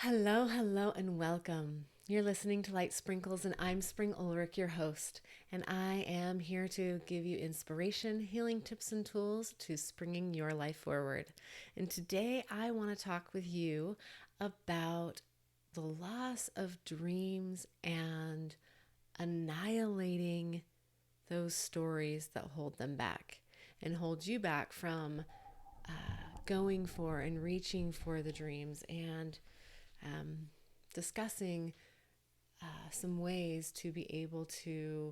Hello, hello, and welcome. You're listening to Light Sprinkles, and I'm Spring Ulrich, your host. And I am here to give you inspiration, healing tips, and tools to springing your life forward. And today I want to talk with you about the loss of dreams and annihilating those stories that hold them back and hold you back from going for and reaching for the dreams and um, discussing some ways to be able to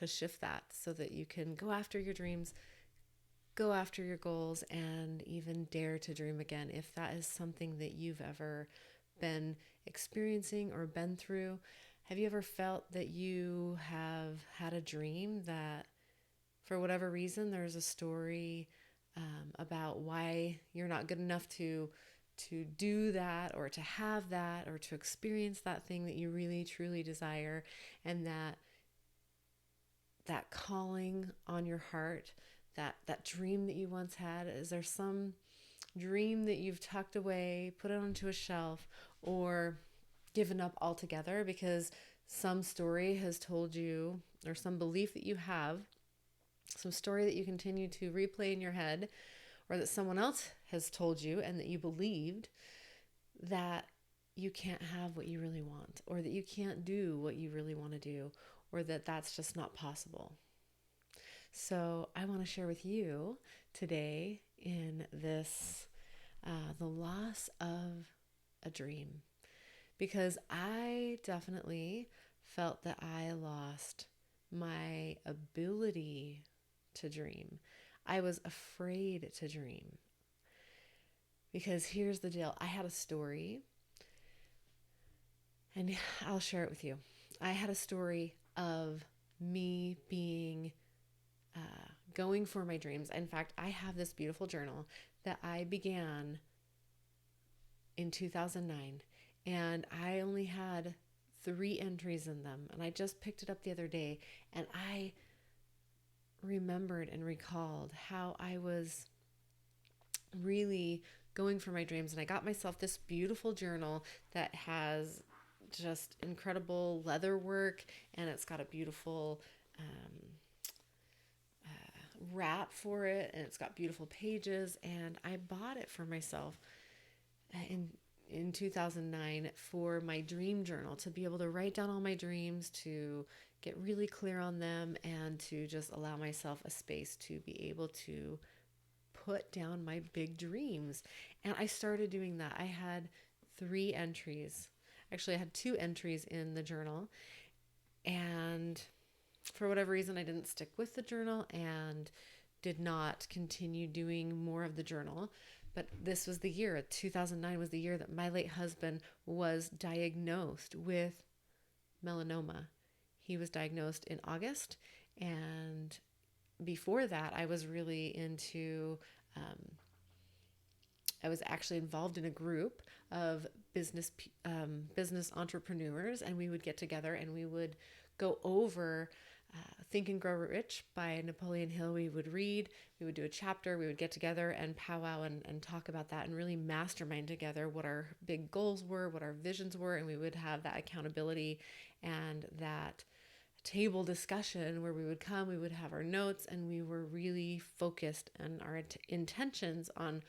shift that so that you can go after your dreams, go after your goals, and even dare to dream again if that is something that you've ever been experiencing or been through. Have you ever felt that you have had a dream that for whatever reason there's a story about why you're not good enough to do that or to have that or to experience that thing that you really truly desire, and that calling on your heart, that dream that you once had? Is there some dream that you've tucked away, put it onto a shelf, or given up altogether because some story has told you, or some belief that you have, some story that you continue to replay in your head, or that someone else has told you and that you believed, that you can't have what you really want, or that you can't do what you really want to do, or that that's just not possible? So I want to share with you today in this the loss of a dream, because I definitely felt that I lost my ability to dream. I was afraid to dream because here's the deal. I had a story, and I'll share it with you. I had a story of me being going for my dreams. In fact, I have this beautiful journal that I began in 2009, and I only had 3 entries in them. And I just picked it up the other day, and I remembered and recalled how I was really going for my dreams. And I got myself this beautiful journal that has just incredible leather work, and it's got a beautiful wrap for it, and it's got beautiful pages. And I bought it for myself in 2009 for my dream journal, to be able to write down all my dreams, to get really clear on them, and to just allow myself a space to be able to put down my big dreams. And I started doing that. I had 3 entries. Actually, I had 2 entries in the journal, and for whatever reason, I didn't stick with the journal and did not continue doing more of the journal. But this was the year, 2009 was the year that my late husband was diagnosed with melanoma. He was diagnosed in August, and before that, I was really into, I was actually involved in a group of business entrepreneurs, and we would get together and we would go over Think and Grow Rich by Napoleon Hill. We would read, we would do a chapter, we would get together and powwow and talk about that and really mastermind together what our big goals were, what our visions were, and we would have that accountability and that table discussion where we would come, we would have our notes, and we were really focused on our intentions on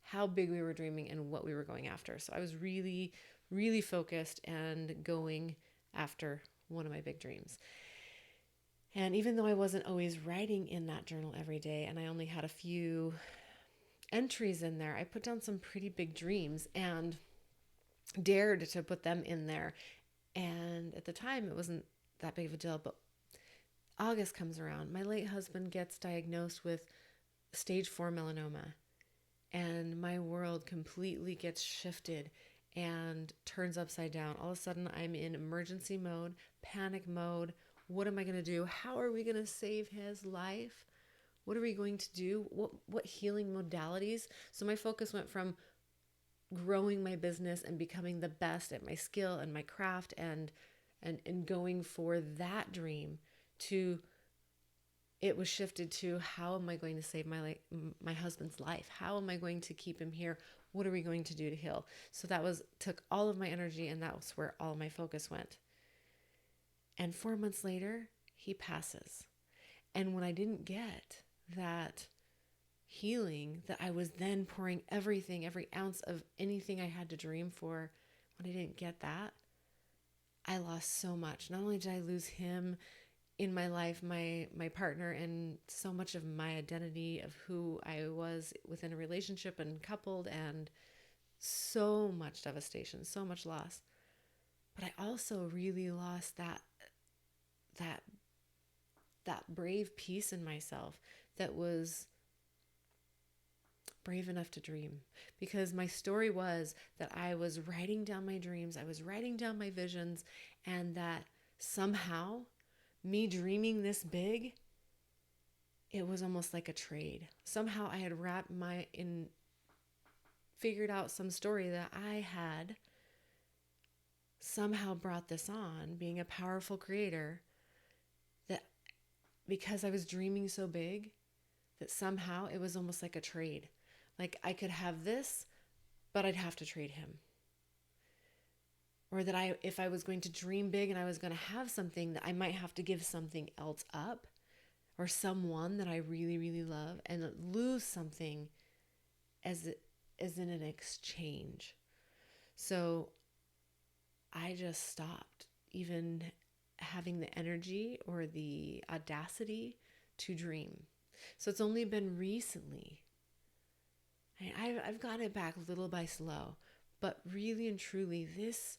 how big we were dreaming and what we were going after. So I was really, really focused and going after one of my big dreams. And even though I wasn't always writing in that journal every day, and I only had a few entries in there, I put down some pretty big dreams and dared to put them in there. And at the time, it wasn't that big of a deal. But August comes around. My late husband gets diagnosed with stage 4 melanoma. And my world completely gets shifted and turns upside down. All of a sudden, I'm in emergency mode, panic mode. What am I going to do? How are we going to save his life? What are we going to do? What healing modalities? So my focus went from growing my business and becoming the best at my skill and my craft and going for that dream, to it was shifted to, how am I going to save my husband's life? How am I going to keep him here? What are we going to do to heal? So that took all of my energy, and that was where all of my focus went. And 4 months later, he passes. And when I didn't get that healing that I was then pouring everything, every ounce of anything I had to dream for, when I didn't get that, I lost so much. Not only did I lose him in my life, my partner, and so much of my identity of who I was within a relationship and coupled, and so much devastation, so much loss. But I also really lost that brave piece in myself that was brave enough to dream. Because my story was that I was writing down my dreams, I was writing down my visions, and that somehow me dreaming this big, it was almost like a trade. Somehow I had figured out some story that I had somehow brought this on, being a powerful creator, that because I was dreaming so big, that somehow it was almost like a trade. Like I could have this, but I'd have to trade him. Or that if I was going to dream big and I was going to have something, that I might have to give something else up, or someone that I really, really love, and lose something as in an exchange. So I just stopped even having the energy or the audacity to dream. So it's only been recently. I've gotten it back little by slow, but really and truly, this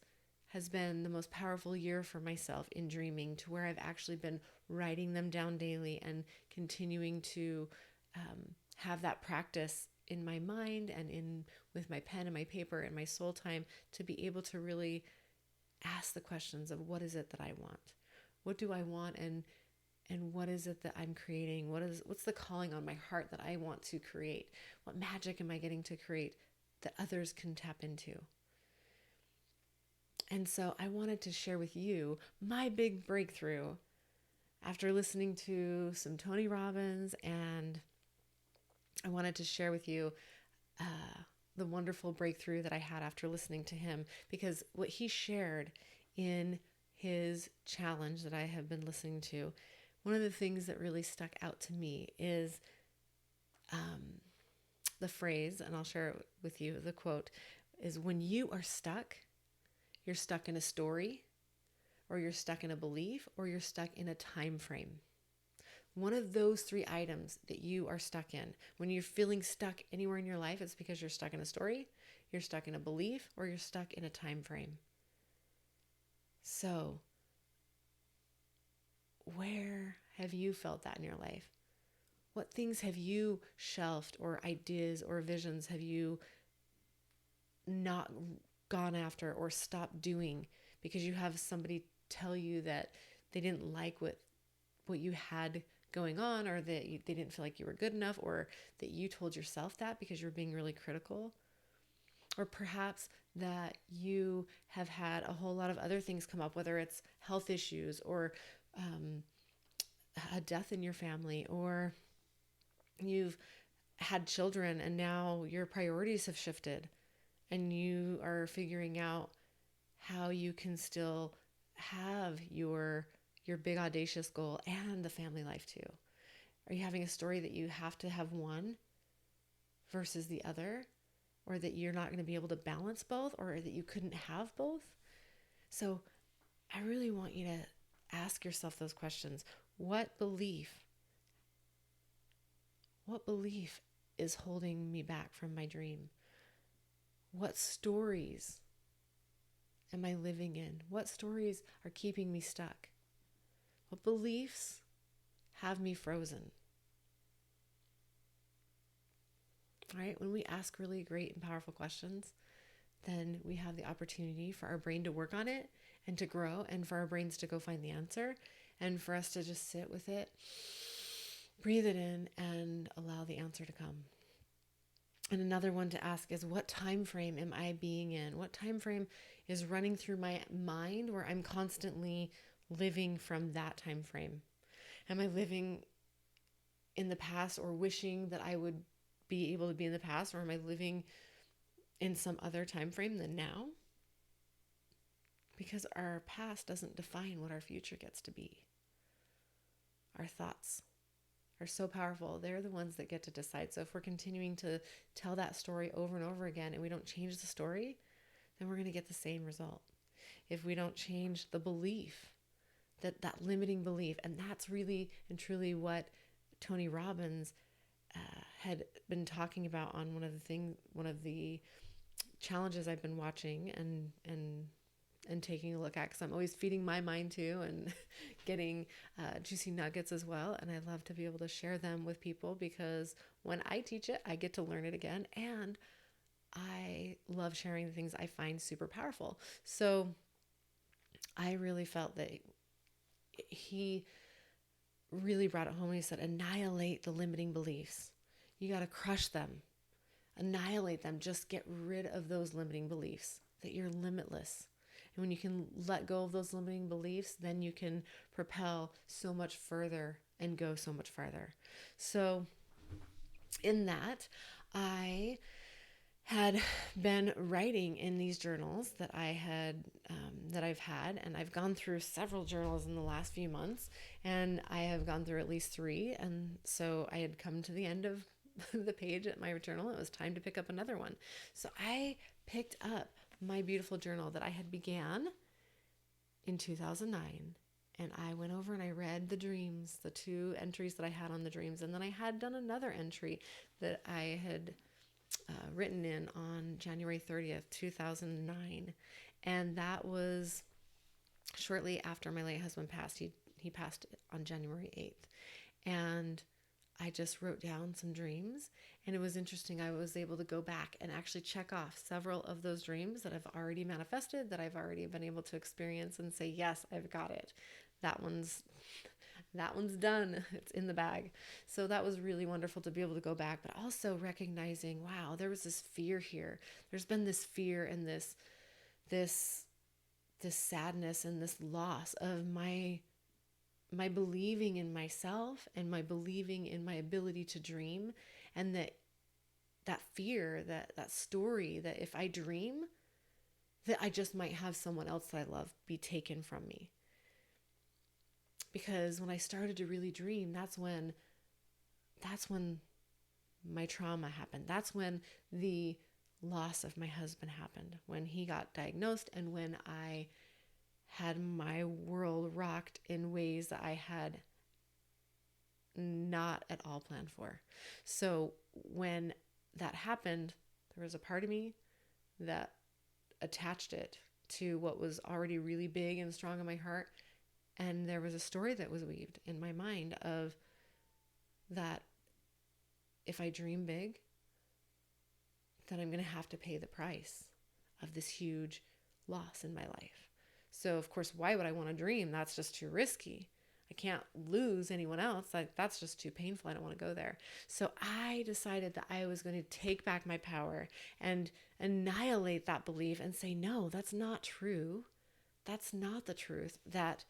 has been the most powerful year for myself in dreaming, to where I've actually been writing them down daily and continuing to have that practice in my mind and with my pen and my paper and my soul time, to be able to really ask the questions of, what is it that I want? What do I want? And what is it that I'm creating? What's the calling on my heart that I want to create? What magic am I getting to create that others can tap into? And so I wanted to share with you my big breakthrough after listening to some Tony Robbins, and I wanted to share with you the wonderful breakthrough that I had after listening to him, because what he shared in his challenge that I have been listening to, one of the things that really stuck out to me is the phrase, and I'll share it with you, the quote is, when you are stuck, you're stuck in a story, or you're stuck in a belief, or you're stuck in a time frame. One of those three items that you are stuck in. When you're feeling stuck anywhere in your life, it's because you're stuck in a story, you're stuck in a belief, or you're stuck in a time frame. So, where have you felt that in your life? What things have you shelved, or ideas or visions have you not gone after or stopped doing because you have somebody tell you that they didn't like what you had going on, or that they didn't feel like you were good enough, or that you told yourself that because you're being really critical? Or perhaps that you have had a whole lot of other things come up, whether it's health issues, or a death in your family, or you've had children and now your priorities have shifted, and you are figuring out how you can still have your big audacious goal and the family life too. Are you having a story that you have to have one versus the other, or that you're not going to be able to balance both, or that you couldn't have both? So I really want you to ask yourself those questions. What belief is holding me back from my dream? What stories am I living in? What stories are keeping me stuck? What beliefs have me frozen? All right, when we ask really great and powerful questions, then we have the opportunity for our brain to work on it and to grow, and for our brains to go find the answer, and for us to just sit with it, breathe it in, and allow the answer to come. And another one to ask is, what time frame am I being in? What time frame is running through my mind where I'm constantly living from that time frame? Am I living in the past or wishing that I would be able to be in the past, or am I living in some other time frame than now? Because our past doesn't define what our future gets to be. Our thoughts are so powerful. They're the ones that get to decide. So if we're continuing to tell that story over and over again and we don't change the story, then we're going to get the same result. If we don't change the belief, that limiting belief, and that's really and truly what Tony Robbins had been talking about on one of the challenges I've been watching and taking a look at, because I'm always feeding my mind too and getting juicy nuggets as well. And I love to be able to share them with people, because when I teach it, I get to learn it again. And I love sharing the things I find super powerful. So I really felt that he really brought it home when he said, annihilate the limiting beliefs. You got to crush them, annihilate them. Just get rid of those limiting beliefs, that you're limitless. And when you can let go of those limiting beliefs, then you can propel so much further and go so much farther. So in that, I had been writing in these journals that I've had, and I've gone through several journals in the last few months, and I have gone through at least 3. And so I had come to the end of the page at my journal. It was time to pick up another one. So I picked up my beautiful journal that I had began in 2009. And I went over and I read the dreams, the 2 entries that I had on the dreams. And then I had done another entry that I had written in on January 30th, 2009. And that was shortly after my late husband passed. He passed on January 8th. And I just wrote down some dreams, and it was interesting. I was able to go back and actually check off several of those dreams that I've already manifested, that I've already been able to experience, and say, yes, I've got it. That one's done. It's in the bag. So that was really wonderful to be able to go back, but also recognizing, wow, there was this fear here. There's been this fear and this sadness and this loss of my believing in myself and my believing in my ability to dream, and that fear, that story that if I dream, that I just might have someone else that I love be taken from me. Because when I started to really dream, that's when my trauma happened. That's when the loss of my husband happened, when he got diagnosed, and when I had my world rocked in ways that I had not at all planned for. So when that happened, there was a part of me that attached it to what was already really big and strong in my heart. And there was a story that was weaved in my mind of that if I dream big, then I'm going to have to pay the price of this huge loss in my life. So, of course, why would I want to dream? That's just too risky. I can't lose anyone else. That's just too painful. I don't want to go there. So I decided that I was going to take back my power and annihilate that belief and say, no, that's not true. That's not the truth. That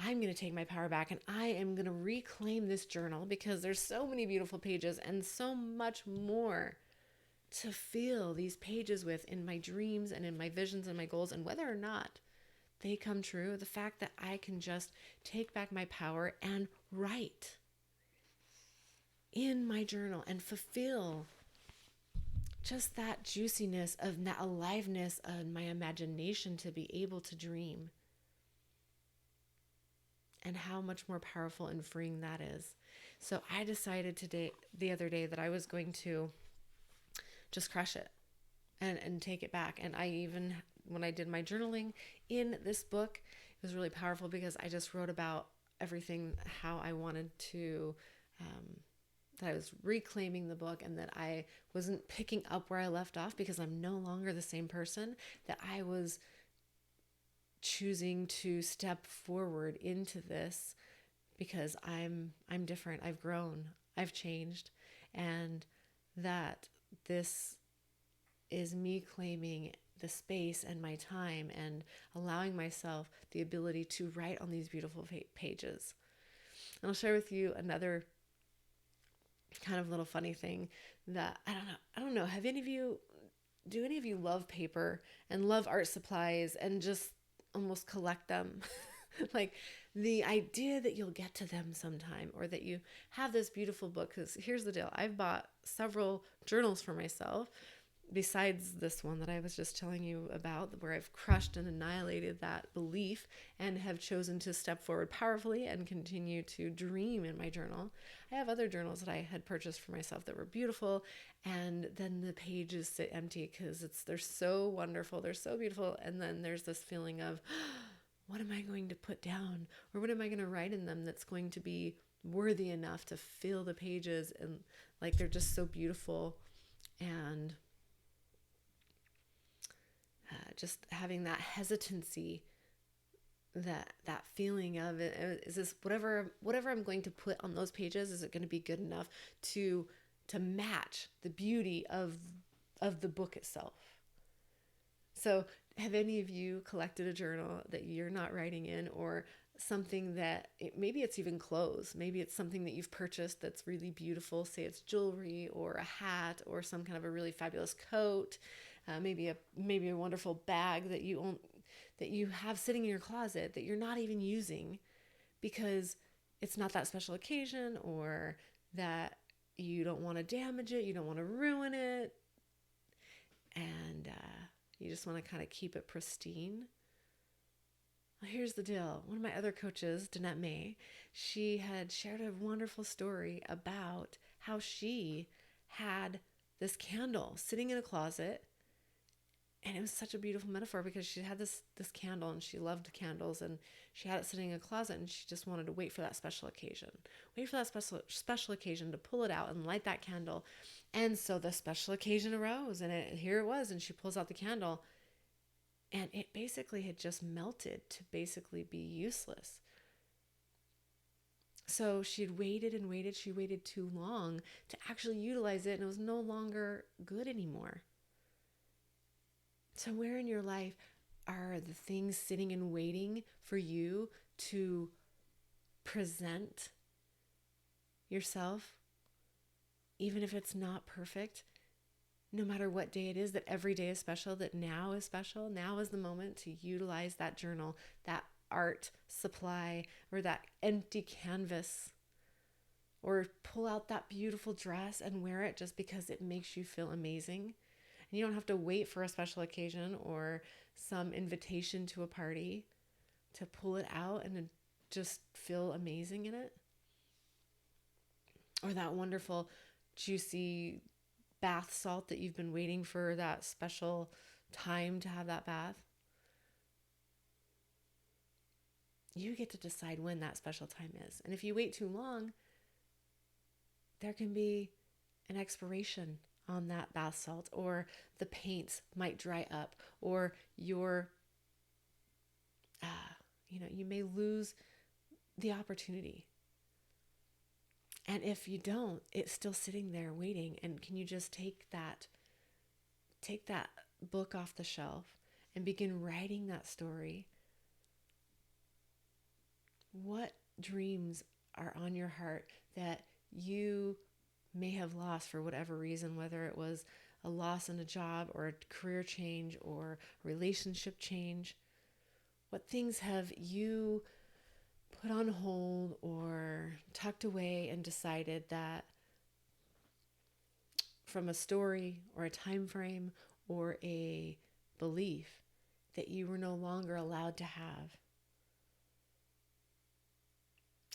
I'm going to take my power back and I am going to reclaim this journal, because there's so many beautiful pages and so much more to fill these pages with in my dreams and in my visions and my goals. And whether or not they come true, the fact that I can just take back my power and write in my journal and fulfill just that juiciness of that aliveness of my imagination to be able to dream, and how much more powerful and freeing that is. So I decided the other day that I was going to just crush it and take it back. And I even, when I did my journaling in this book, it was really powerful, because I just wrote about everything, how I wanted to, that I was reclaiming the book, and that I wasn't picking up where I left off, because I'm no longer the same person, that I was choosing to step forward into this, because I'm different. I've grown, I've changed, and that this is me claiming the space and my time and allowing myself the ability to write on these beautiful pages. And I'll share with you another kind of little funny thing that I don't know. Do any of you love paper and love art supplies and just almost collect them? Like the idea that you'll get to them sometime, or that you have this beautiful book. Because here's the deal: I've bought several journals for myself besides this one that I was just telling you about, where I've crushed and annihilated that belief and have chosen to step forward powerfully and continue to dream in my journal. I have other journals that I had purchased for myself that were beautiful, and then the pages sit empty because they're so wonderful, they're so beautiful, and then there's this feeling of what am I going to put down, or what am I going to write in them that's going to be worthy enough to fill the pages, and like they're just so beautiful. And just having that hesitancy, that feeling of is this whatever I'm going to put on those pages, is it going to be good enough to match the beauty of the book itself? So have any of you collected a journal that you're not writing in, or something that maybe it's even clothes, maybe it's something that you've purchased that's really beautiful, say it's jewelry or a hat or some kind of a really fabulous coat, maybe a wonderful bag that you own, that you have sitting in your closet that you're not even using because it's not that special occasion, or that you don't want to damage it, you don't want to ruin it, and you just want to kind of keep it pristine. Well, here's the deal. One of my other coaches, Danette May, she had shared a wonderful story about how she had this candle sitting in a closet. And it was such a beautiful metaphor, because she had this candle, and she loved candles, and she had it sitting in a closet, and she just wanted to wait for that special occasion. Wait for that special occasion to pull it out and light that candle. And so the special occasion arose, and here it was, and she pulls out the candle, and it basically had just melted to basically be useless. So she'd waited and waited. She waited too long to actually utilize it, and it was no longer good anymore. So where in your life are the things sitting and waiting for you to present yourself, even if it's not perfect, no matter what day it is, that every day is special, that now is special, now is the moment to utilize that journal, that art supply, or that empty canvas, or pull out that beautiful dress and wear it just because it makes you feel amazing. And you don't have to wait for a special occasion or some invitation to a party to pull it out and just feel amazing in it. Or that wonderful, juicy bath salt that you've been waiting for that special time to have that bath. You get to decide when that special time is. And if you wait too long, there can be an expiration on that bath salt, or the paints might dry up, or you may lose the opportunity. And if you don't, it's still sitting there waiting. And can you just take that book off the shelf and begin writing that story? What dreams are on your heart that you may have lost for whatever reason, whether it was a loss in a job, or a career change, or a relationship change? What things have you put on hold or tucked away and decided that from a story or a time frame or a belief that you were no longer allowed to have?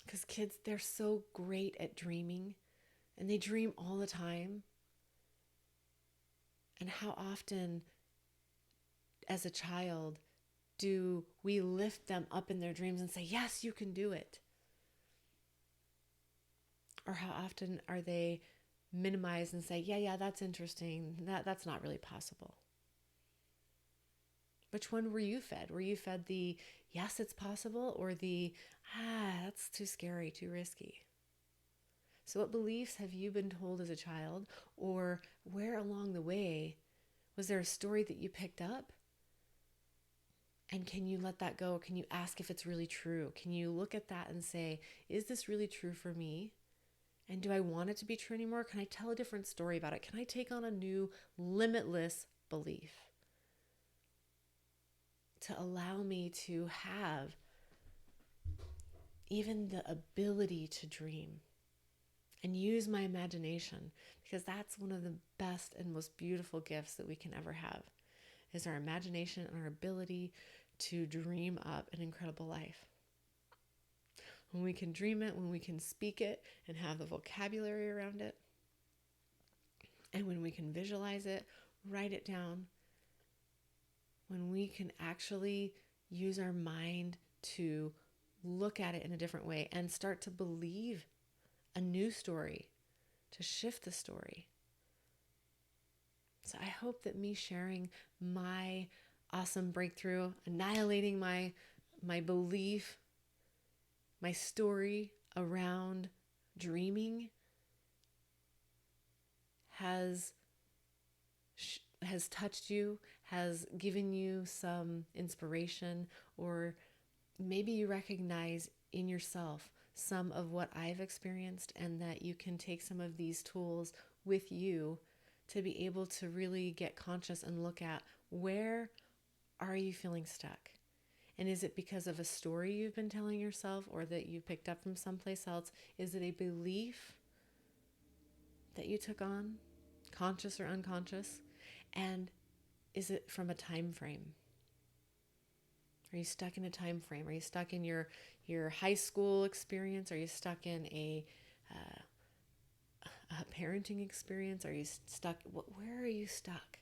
Because kids, they're so great at dreaming, and they dream all the time. And how often as a child do we lift them up in their dreams and say, yes, you can do it? Or how often are they minimized and say, yeah, that's interesting. That's not really possible. Which one were you fed? Were you fed the, yes, it's possible, or the, that's too scary, too risky? So what beliefs have you been told as a child, or where along the way was there a story that you picked up? And can you let that go? Can you ask if it's really true? Can you look at that and say, is this really true for me? And do I want it to be true anymore? Can I tell a different story about it? Can I take on a new limitless belief to allow me to have even the ability to dream and use my imagination? Because that's one of the best and most beautiful gifts that we can ever have, is our imagination and our ability to dream up an incredible life. When we can dream it, when we can speak it and have the vocabulary around it, and when we can visualize it, write it down, when we can actually use our mind to look at it in a different way and start to believe a new story, to shift the story. So I hope that me sharing my awesome breakthrough, annihilating my belief, my story around dreaming has touched you, has given you some inspiration, or maybe you recognize in yourself some of what I've experienced, and that you can take some of these tools with you to be able to really get conscious and look at, where are you feeling stuck? And is it because of a story you've been telling yourself, or that you picked up from someplace else? Is it a belief that you took on, conscious or unconscious? And is it from a time frame? Are you stuck in a time frame? Are you stuck in your high school experience? Are you stuck in a parenting experience? Are you stuck? Where are you stuck?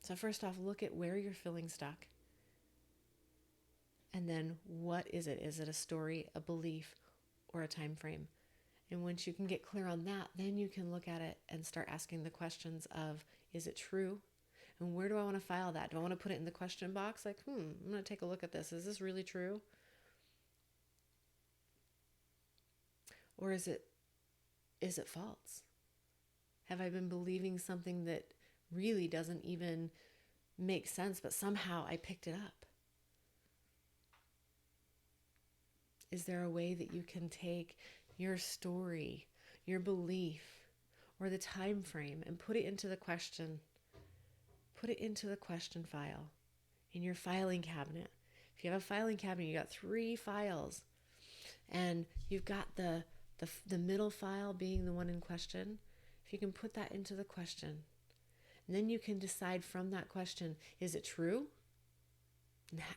So first off, look at where you're feeling stuck. And then what is it? Is it a story, a belief, or a time frame? And once you can get clear on that, then you can look at it and start asking the questions of, is it true? And where do I want to file that? Do I want to put it in the question box? Like, I'm going to take a look at this. Is this really true? Or is it false? Have I been believing something that really doesn't even make sense, but somehow I picked it up? Is there a way that you can take your story, your belief, or the time frame and put it into the question? Put it into the question file in your filing cabinet. If you have a filing cabinet, you got 3 files, and you've got the middle file being the one in question. If you can put that into the question, and then you can decide from that question, is it true?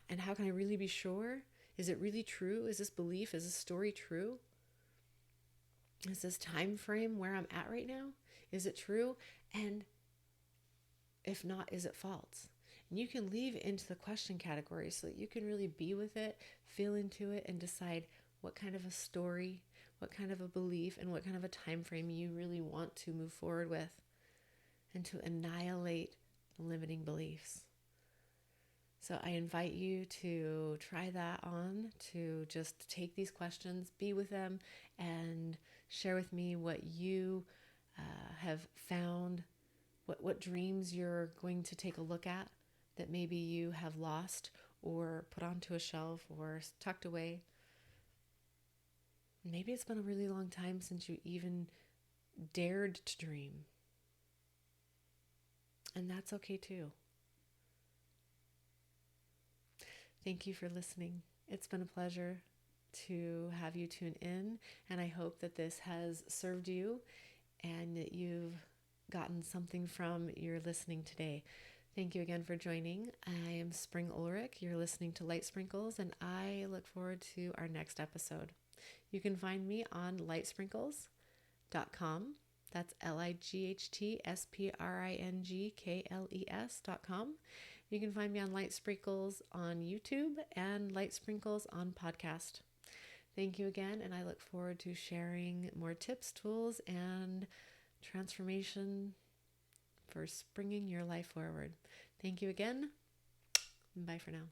And how can I really be sure? Is it really true? Is this belief, is this story true? Is this time frame where I'm at right now? Is it true? And if not, is it false? And you can leave into the question category so that you can really be with it, feel into it, and decide what kind of a story, what kind of a belief, and what kind of a time frame you really want to move forward with, and to annihilate limiting beliefs. So I invite you to try that on, to just take these questions, be with them, and share with me what you have found, what dreams you're going to take a look at that maybe you have lost or put onto a shelf or tucked away. Maybe it's been a really long time since you even dared to dream. And that's okay too. Thank you for listening. It's been a pleasure to have you tune in, and I hope that this has served you and that you've gotten something from your listening today. Thank you again for joining. I am Spring Ulrich. You're listening to Light Sprinkles, and I look forward to our next episode. You can find me on lightsprinkles.com. That's lightsprinkles.com. You can find me on Light Sprinkles on YouTube and Light Sprinkles on podcast. Thank you again, and I look forward to sharing more tips, tools, and transformation for springing your life forward. Thank you again. Bye for now.